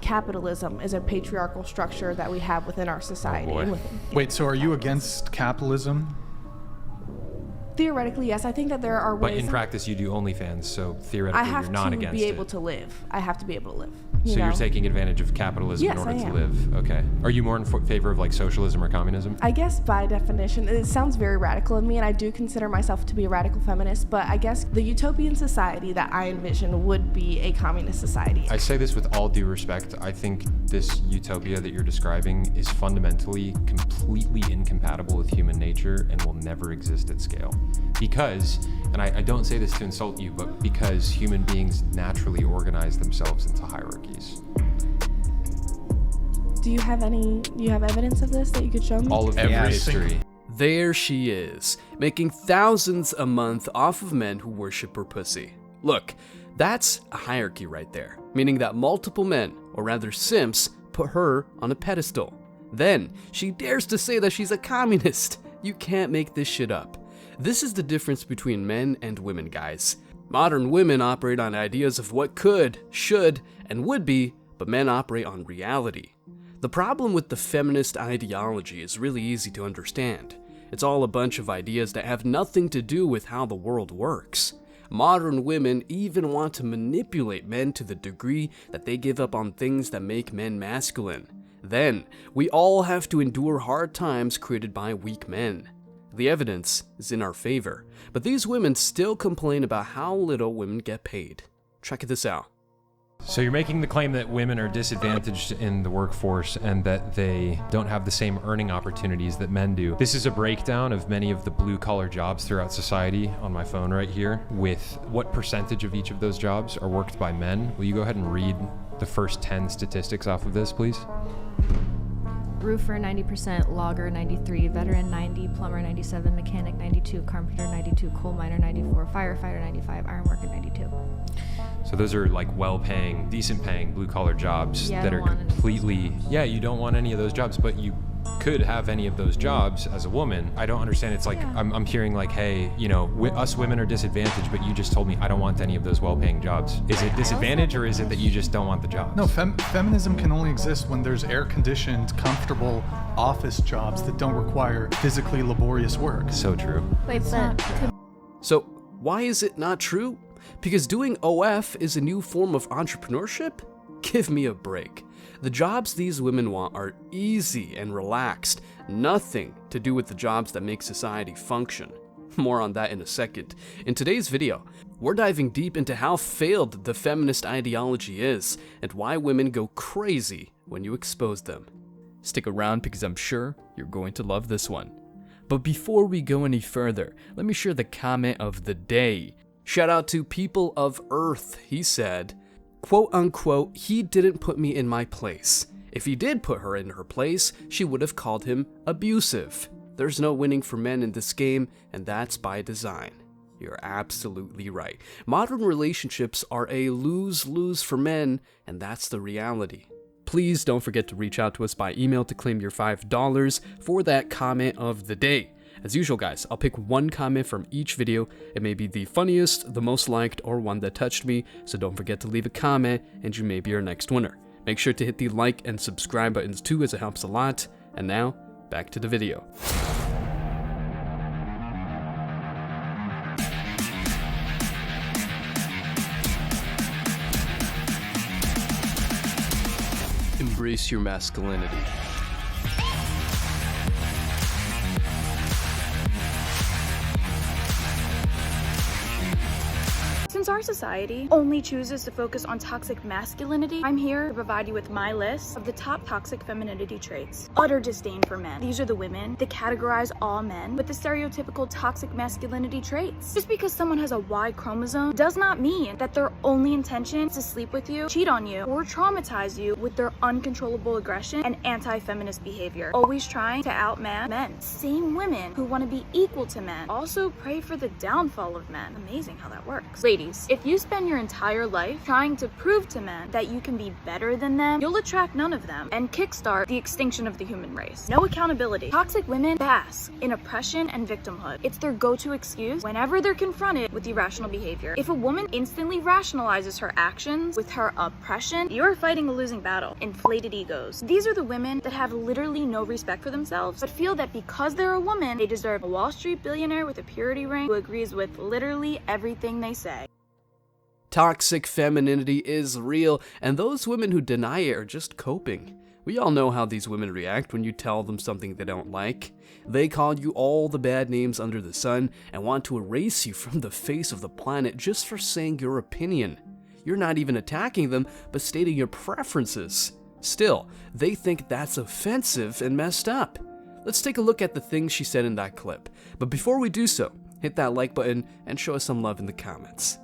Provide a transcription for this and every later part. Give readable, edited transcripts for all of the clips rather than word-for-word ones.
capitalism is a patriarchal structure that we have within our society. Oh boy. Wait, so are you against capitalism? Theoretically, yes. I think that there are ways. But in practice, you do OnlyFans, so theoretically, you're not against it. I have to be able to live. I have to be able to live. So you're taking advantage of capitalism in order to live. Okay. Are you more in favor of like socialism or communism? I guess by definition, it sounds very radical of me, and I do consider myself to be a radical feminist, but I guess the utopian society that I envision would be a communist society. I say this with all due respect. I think this utopia that you're describing is fundamentally completely incompatible with human nature and will never exist at scale. Because, and I don't say this to insult you, but because human beings naturally organize themselves into hierarchies. Do you have evidence of this that you could show me? All of human history. There she is, making thousands a month off of men who worship her pussy. Look, that's a hierarchy right there, meaning that multiple men, or rather simps, put her on a pedestal. Then, she dares to say that she's a communist. You can't make this shit up. This is the difference between men and women, guys. Modern women operate on ideas of what could, should, and would be, but men operate on reality. The problem with the feminist ideology is really easy to understand. It's all a bunch of ideas that have nothing to do with how the world works. Modern women even want to manipulate men to the degree that they give up on things that make men masculine. Then, we all have to endure hard times created by weak men. The evidence is in our favor, but these women still complain about how little women get paid. Check this out. So you're making the claim that women are disadvantaged in the workforce and that they don't have the same earning opportunities that men do. This is a breakdown of many of the blue-collar jobs throughout society on my phone right here, with what percentage of each of those jobs are worked by men. Will you go ahead and read the first 10 statistics off of this, please? Roofer 90%, logger 93, veteran 90, plumber 97, mechanic 92, carpenter 92, coal miner 94, firefighter 95, ironworker 92. So those are like well-paying, decent-paying blue-collar jobs that are completely... Yeah, you don't want any of those jobs, but you could have any of those jobs as a woman. I don't understand. It's like, I'm hearing like, hey, you know, us women are disadvantaged, but you just told me I don't want any of those well-paying jobs. Is it disadvantage, or is it that you just don't want the jobs? No, feminism can only exist when there's air-conditioned, comfortable office jobs that don't require physically laborious work. So true. Wait, but... So, why is it not true? Because doing OF is a new form of entrepreneurship? Give me a break. The jobs these women want are easy and relaxed, nothing to do with the jobs that make society function. More on that in a second. In today's video, we're diving deep into how failed the feminist ideology is and why women go crazy when you expose them. Stick around because I'm sure you're going to love this one. But before we go any further, let me share the comment of the day. Shout out to People of Earth. He said, quote unquote, he didn't put me in my place. If he did put her in her place, she would have called him abusive. There's no winning for men in this game, and that's by design. You're absolutely right. Modern relationships are a lose-lose for men, and that's the reality. Please don't forget to reach out to us by email to claim your $5 for that comment of the day. As usual, guys, I'll pick one comment from each video. It may be the funniest, the most liked, or one that touched me, so don't forget to leave a comment, and you may be our next winner. Make sure to hit the like and subscribe buttons too, as it helps a lot. And now, back to the video. Embrace your masculinity. Since our society only chooses to focus on toxic masculinity, I'm here to provide you with my list of the top toxic femininity traits. Utter disdain for men. These are the women that categorize all men with the stereotypical toxic masculinity traits. Just because someone has a Y chromosome does not mean that their only intention is to sleep with you, cheat on you, or traumatize you with their uncontrollable aggression and anti-feminist behavior. Always trying to outman men. Same women who want to be equal to men also pray for the downfall of men. Amazing how that works. Ladies, games. If you spend your entire life trying to prove to men that you can be better than them, you'll attract none of them and kickstart the extinction of the human race. No accountability. Toxic women bask in oppression and victimhood. It's their go-to excuse whenever they're confronted with irrational behavior. If a woman instantly rationalizes her actions with her oppression, you're fighting a losing battle. Inflated egos. These are the women that have literally no respect for themselves, but feel that because they're a woman, they deserve a Wall Street billionaire with a purity ring who agrees with literally everything they say. Toxic femininity is real, and those women who deny it are just coping. We all know how these women react when you tell them something they don't like. They call you all the bad names under the sun and want to erase you from the face of the planet just for saying your opinion. You're not even attacking them, but stating your preferences. Still, they think that's offensive and messed up. Let's take a look at the things she said in that clip. But before we do so, hit that like button and show us some love in the comments.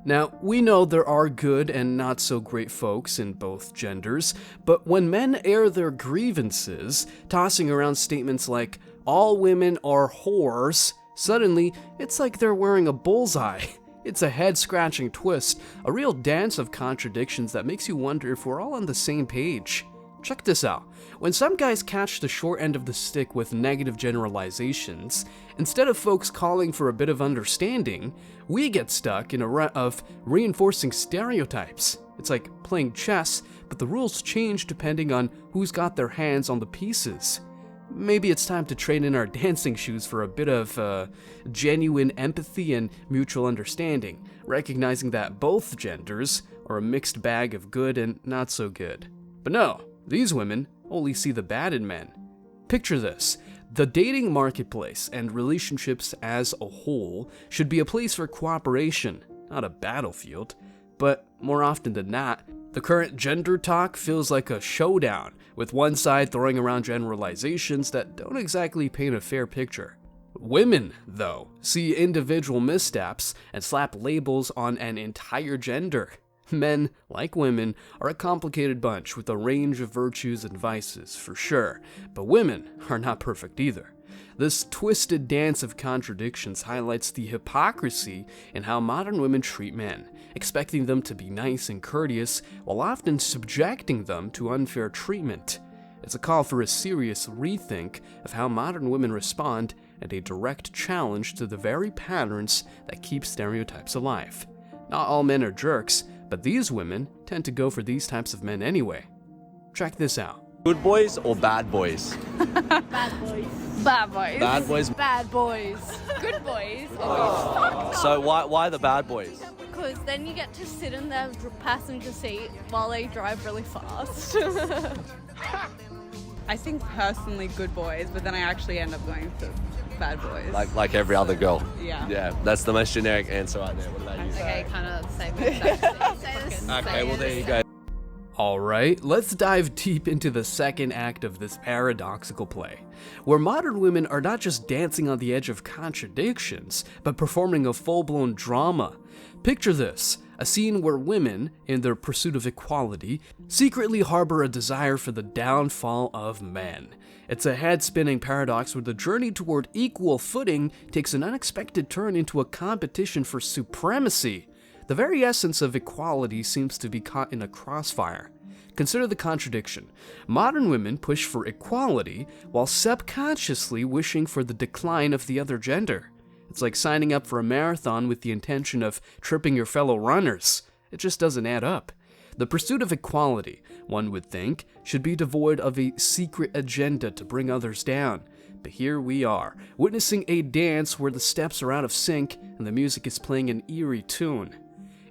Now, we know there are good and not so great folks in both genders, but when men air their grievances, tossing around statements like, all women are whores, suddenly it's like they're wearing a bullseye. It's a head-scratching twist, a real dance of contradictions that makes you wonder if we're all on the same page. Check this out. When some guys catch the short end of the stick with negative generalizations, instead of folks calling for a bit of understanding, we get stuck in a rut of reinforcing stereotypes. It's like playing chess, but the rules change depending on who's got their hands on the pieces. Maybe it's time to trade in our dancing shoes for a bit of genuine empathy and mutual understanding, recognizing that both genders are a mixed bag of good and not so good. But no, these women only see the bad in men. Picture this. The dating marketplace and relationships as a whole should be a place for cooperation, not a battlefield. But more often than not, the current gender talk feels like a showdown, with one side throwing around generalizations that don't exactly paint a fair picture. Women, though, see individual missteps and slap labels on an entire gender. Men, like women, are a complicated bunch with a range of virtues and vices, for sure, but women are not perfect either. This twisted dance of contradictions highlights the hypocrisy in how modern women treat men, expecting them to be nice and courteous while often subjecting them to unfair treatment. It's a call for a serious rethink of how modern women respond and a direct challenge to the very patterns that keep stereotypes alive. Not all men are jerks, but these women tend to go for these types of men anyway. Check this out. Good boys or bad boys? Bad boys. Bad boys. Bad boys. Good boys. So why the bad boys? Because then you get to sit in their passenger seat while they drive really fast. I think personally good boys, but then I actually end up going for bad boys. Like every other girl. Yeah. Yeah, that's the most generic answer right there. What about you? Okay, kind of same exact thing. Okay, well there you go. Alright, let's dive deep into the second act of this paradoxical play, where modern women are not just dancing on the edge of contradictions, but performing a full-blown drama. Picture this, a scene where women, in their pursuit of equality, secretly harbor a desire for the downfall of men. It's a head-spinning paradox where the journey toward equal footing takes an unexpected turn into a competition for supremacy. The very essence of equality seems to be caught in a crossfire. Consider the contradiction. Modern women push for equality while subconsciously wishing for the decline of the other gender. It's like signing up for a marathon with the intention of tripping your fellow runners. It just doesn't add up. The pursuit of equality, one would think, should be devoid of a secret agenda to bring others down. But here we are, witnessing a dance where the steps are out of sync and the music is playing an eerie tune.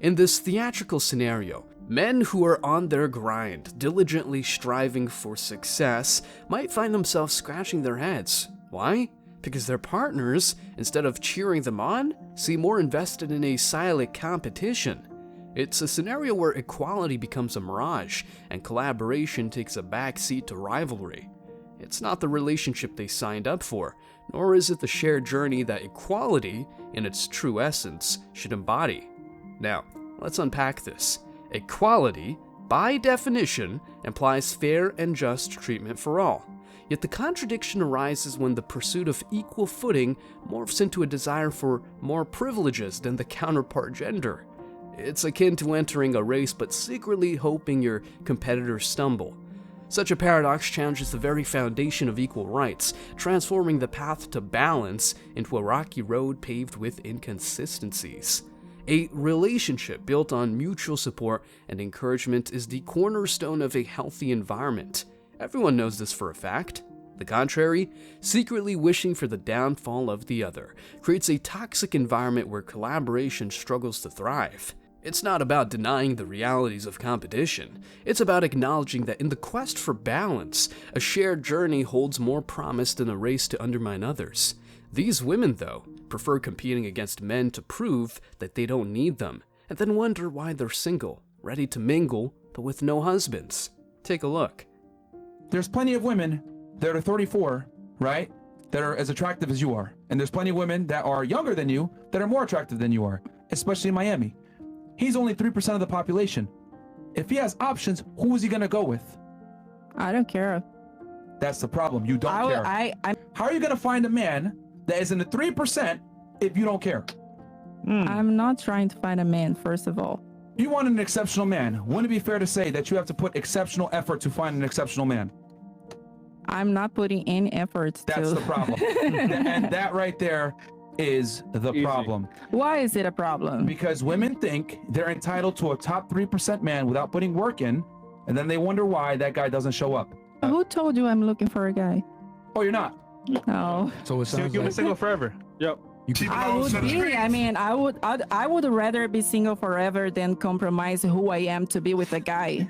In this theatrical scenario, men who are on their grind, diligently striving for success, might find themselves scratching their heads. Why? Because their partners, instead of cheering them on, seem more invested in a silent competition. It's a scenario where equality becomes a mirage, and collaboration takes a backseat to rivalry. It's not the relationship they signed up for, nor is it the shared journey that equality, in its true essence, should embody. Now, let's unpack this. Equality, by definition, implies fair and just treatment for all. Yet the contradiction arises when the pursuit of equal footing morphs into a desire for more privileges than the counterpart gender. It's akin to entering a race but secretly hoping your competitors stumble. Such a paradox challenges the very foundation of equal rights, transforming the path to balance into a rocky road paved with inconsistencies. A relationship built on mutual support and encouragement is the cornerstone of a healthy environment. Everyone knows this for a fact. The contrary, secretly wishing for the downfall of the other, creates a toxic environment where collaboration struggles to thrive. It's not about denying the realities of competition. It's about acknowledging that in the quest for balance, a shared journey holds more promise than a race to undermine others. These women, though, prefer competing against men to prove that they don't need them, and then wonder why they're single, ready to mingle, but with no husbands. Take a look. There's plenty of women that are 34, right, that are as attractive as you are. And there's plenty of women that are younger than you that are more attractive than you are, especially in Miami. He's only 3% of the population. If he has options, who is he going to go with? I don't care. That's the problem. You don't care. How are you going to find a man that is in the 3% if you don't care? I'm not trying to find a man, first of all. You want an exceptional man. Wouldn't it be fair to say that you have to put exceptional effort to find an exceptional man? I'm not putting any efforts to. That's the problem. And that right there is the problem. Why is it a problem? Because women think they're entitled to a top 3% man without putting work in, and then they wonder why that guy doesn't show up. Who told you I'm looking for a guy? Oh, you're not? No. So it sounds You'll be single forever. Yep. I would be. I mean, I would rather be single forever than compromise who I am to be with a guy.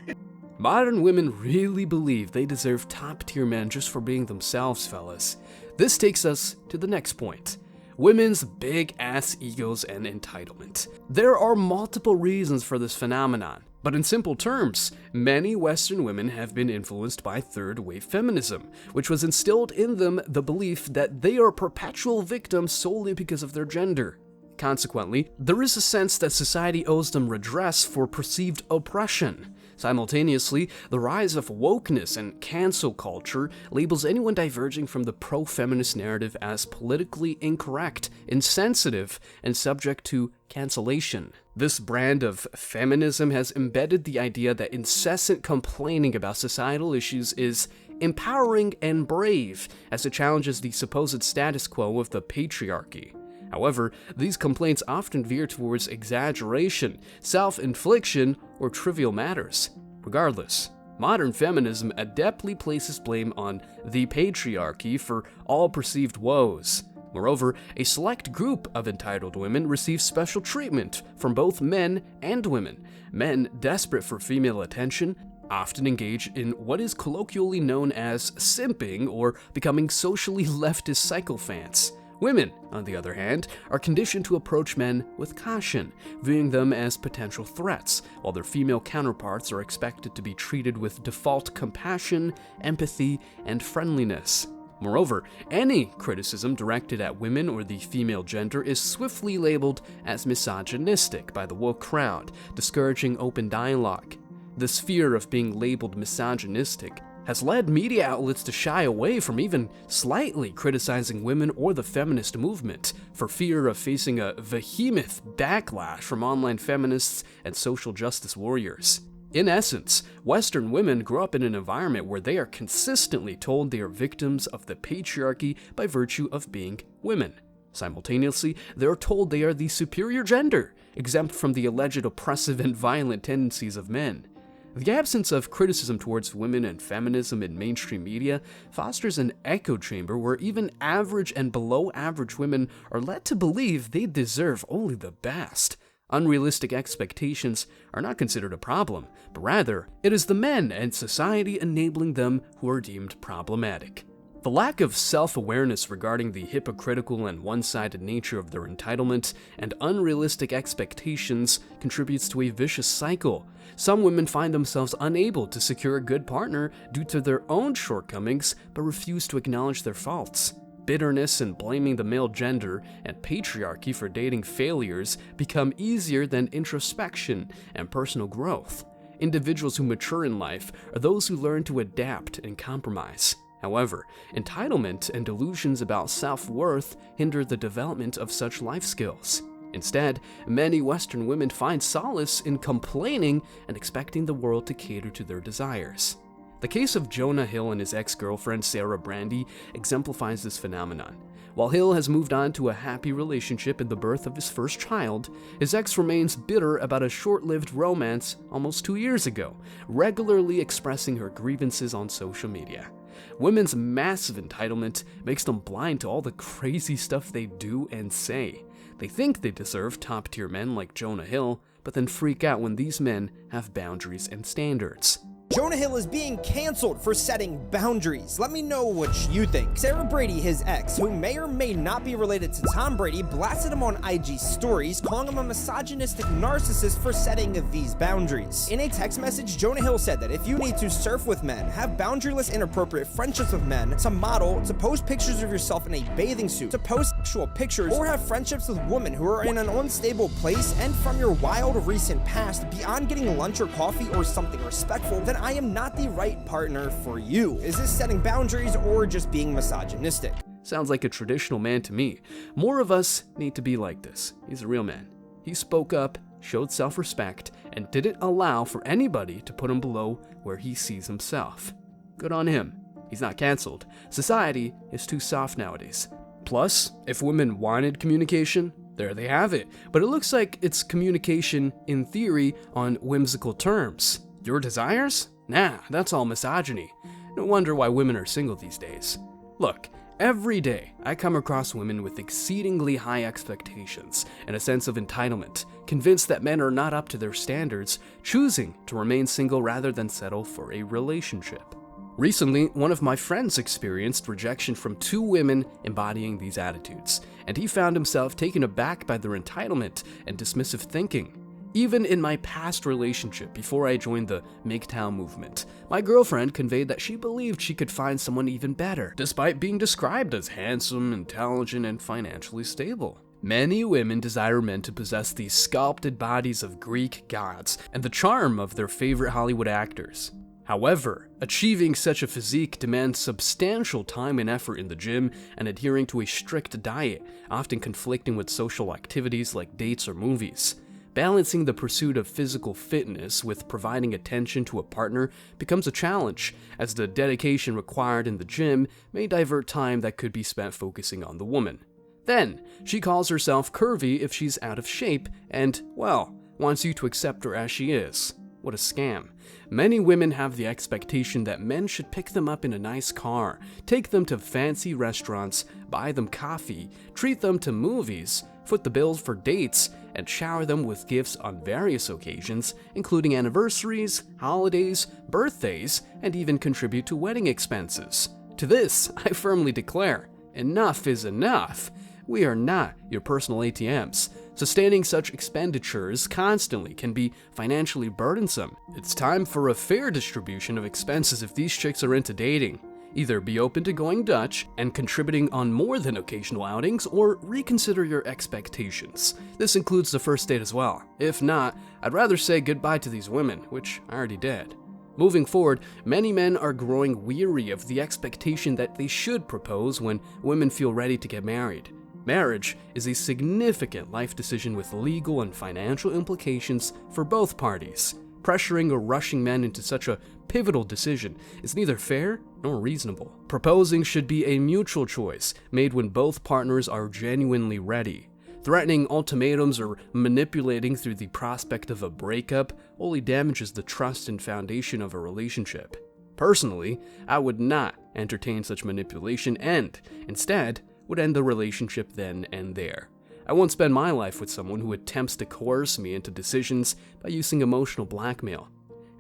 Modern women really believe they deserve top-tier men just for being themselves, fellas. This takes us to the next point. Women's big-ass egos and entitlement. There are multiple reasons for this phenomenon, but in simple terms, many Western women have been influenced by third-wave feminism, which was instilled in them the belief that they are perpetual victims solely because of their gender. Consequently, there is a sense that society owes them redress for perceived oppression. Simultaneously, the rise of wokeness and cancel culture labels anyone diverging from the pro-feminist narrative as politically incorrect, insensitive, and subject to cancellation. This brand of feminism has embedded the idea that incessant complaining about societal issues is empowering and brave, as it challenges the supposed status quo of the patriarchy. However, these complaints often veer towards exaggeration, self-infliction, or trivial matters. Regardless, modern feminism adeptly places blame on the patriarchy for all perceived woes. Moreover, a select group of entitled women receive special treatment from both men and women. Men desperate for female attention often engage in what is colloquially known as simping or becoming socially leftist sycophants. Women, on the other hand, are conditioned to approach men with caution, viewing them as potential threats, while their female counterparts are expected to be treated with default compassion, empathy, and friendliness. Moreover, any criticism directed at women or the female gender is swiftly labeled as misogynistic by the woke crowd, discouraging open dialogue. This fear of being labeled misogynistic has led media outlets to shy away from even slightly criticizing women or the feminist movement for fear of facing a vehement backlash from online feminists and social justice warriors. In essence, Western women grow up in an environment where they are consistently told they are victims of the patriarchy by virtue of being women. Simultaneously, they are told they are the superior gender, exempt from the alleged oppressive and violent tendencies of men. The absence of criticism towards women and feminism in mainstream media fosters an echo chamber where even average and below average women are led to believe they deserve only the best. Unrealistic expectations are not considered a problem, but rather, it is the men and society enabling them who are deemed problematic. The lack of self-awareness regarding the hypocritical and one-sided nature of their entitlement and unrealistic expectations contributes to a vicious cycle. Some women find themselves unable to secure a good partner due to their own shortcomings, but refuse to acknowledge their faults. Bitterness and blaming the male gender and patriarchy for dating failures become easier than introspection and personal growth. Individuals who mature in life are those who learn to adapt and compromise. However, entitlement and delusions about self-worth hinder the development of such life skills. Instead, many Western women find solace in complaining and expecting the world to cater to their desires. The case of Jonah Hill and his ex-girlfriend Sarah Brandy exemplifies this phenomenon. While Hill has moved on to a happy relationship and the birth of his first child, his ex remains bitter about a short-lived romance almost 2 years ago, regularly expressing her grievances on social media. Women's massive entitlement makes them blind to all the crazy stuff they do and say. They think they deserve top-tier men like Jonah Hill, but then freak out when these men have boundaries and standards. Jonah Hill is being canceled for setting boundaries. Let me know what you think. Sarah Brady, his ex, who may or may not be related to Tom Brady, blasted him on IG stories, calling him a misogynistic narcissist for setting these boundaries. In a text message, Jonah Hill said that if you need to surf with men, have boundaryless inappropriate friendships with men, to model, to post pictures of yourself in a bathing suit, to post sexual pictures, or have friendships with women who are in an unstable place and from your wild recent past, beyond getting lunch or coffee or something respectful, then I am not the right partner for you. Is this setting boundaries or just being misogynistic? Sounds like a traditional man to me. More of us need to be like this. He's a real man. He spoke up, showed self-respect, and didn't allow for anybody to put him below where he sees himself. Good on him. He's not canceled. Society is too soft nowadays. Plus, if women wanted communication, there they have it. But it looks like it's communication in theory on whimsical terms. Your desires? Nah, that's all misogyny. No wonder why women are single these days. Look, every day I come across women with exceedingly high expectations and a sense of entitlement, convinced that men are not up to their standards, choosing to remain single rather than settle for a relationship. Recently, one of my friends experienced rejection from 2 women embodying these attitudes, and he found himself taken aback by their entitlement and dismissive thinking. Even in my past relationship before I joined the MGTOW movement, my girlfriend conveyed that she believed she could find someone even better, despite being described as handsome, intelligent, and financially stable. Many women desire men to possess the sculpted bodies of Greek gods and the charm of their favorite Hollywood actors. However, achieving such a physique demands substantial time and effort in the gym and adhering to a strict diet, often conflicting with social activities like dates or movies. Balancing the pursuit of physical fitness with providing attention to a partner becomes a challenge, as the dedication required in the gym may divert time that could be spent focusing on the woman. Then, she calls herself curvy if she's out of shape and, well, wants you to accept her as she is. What a scam. Many women have the expectation that men should pick them up in a nice car, take them to fancy restaurants, buy them coffee, treat them to movies, foot the bill for dates, and shower them with gifts on various occasions, including anniversaries, holidays, birthdays, and even contribute to wedding expenses. To this, I firmly declare, enough is enough. We are not your personal ATMs. Sustaining such expenditures constantly can be financially burdensome. It's time for a fair distribution of expenses if these chicks are into dating. Either be open to going Dutch and contributing on more than occasional outings, or reconsider your expectations. This includes the first date as well. If not, I'd rather say goodbye to these women, which I already did. Moving forward, many men are growing weary of the expectation that they should propose when women feel ready to get married. Marriage is a significant life decision with legal and financial implications for both parties. Pressuring or rushing men into such a pivotal decision is neither fair nor reasonable. Proposing should be a mutual choice, made when both partners are genuinely ready. Threatening ultimatums or manipulating through the prospect of a breakup only damages the trust and foundation of a relationship. Personally, I would not entertain such manipulation and, instead, would end the relationship then and there. I won't spend my life with someone who attempts to coerce me into decisions by using emotional blackmail.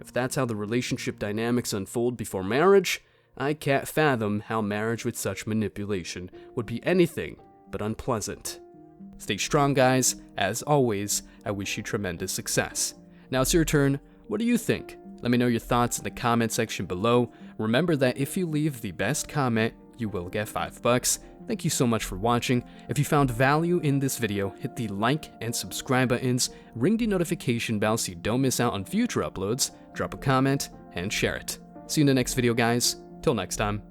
If that's how the relationship dynamics unfold before marriage, I can't fathom how marriage with such manipulation would be anything but unpleasant. Stay strong, guys. As always, I wish you tremendous success. Now it's your turn. What do you think? Let me know your thoughts in the comment section below. Remember that if you leave the best comment, you will get $5. Thank you so much for watching. If you found value in this video, hit the like and subscribe buttons, ring the notification bell so you don't miss out on future uploads, drop a comment, and share it. See you in the next video, guys. Till next time.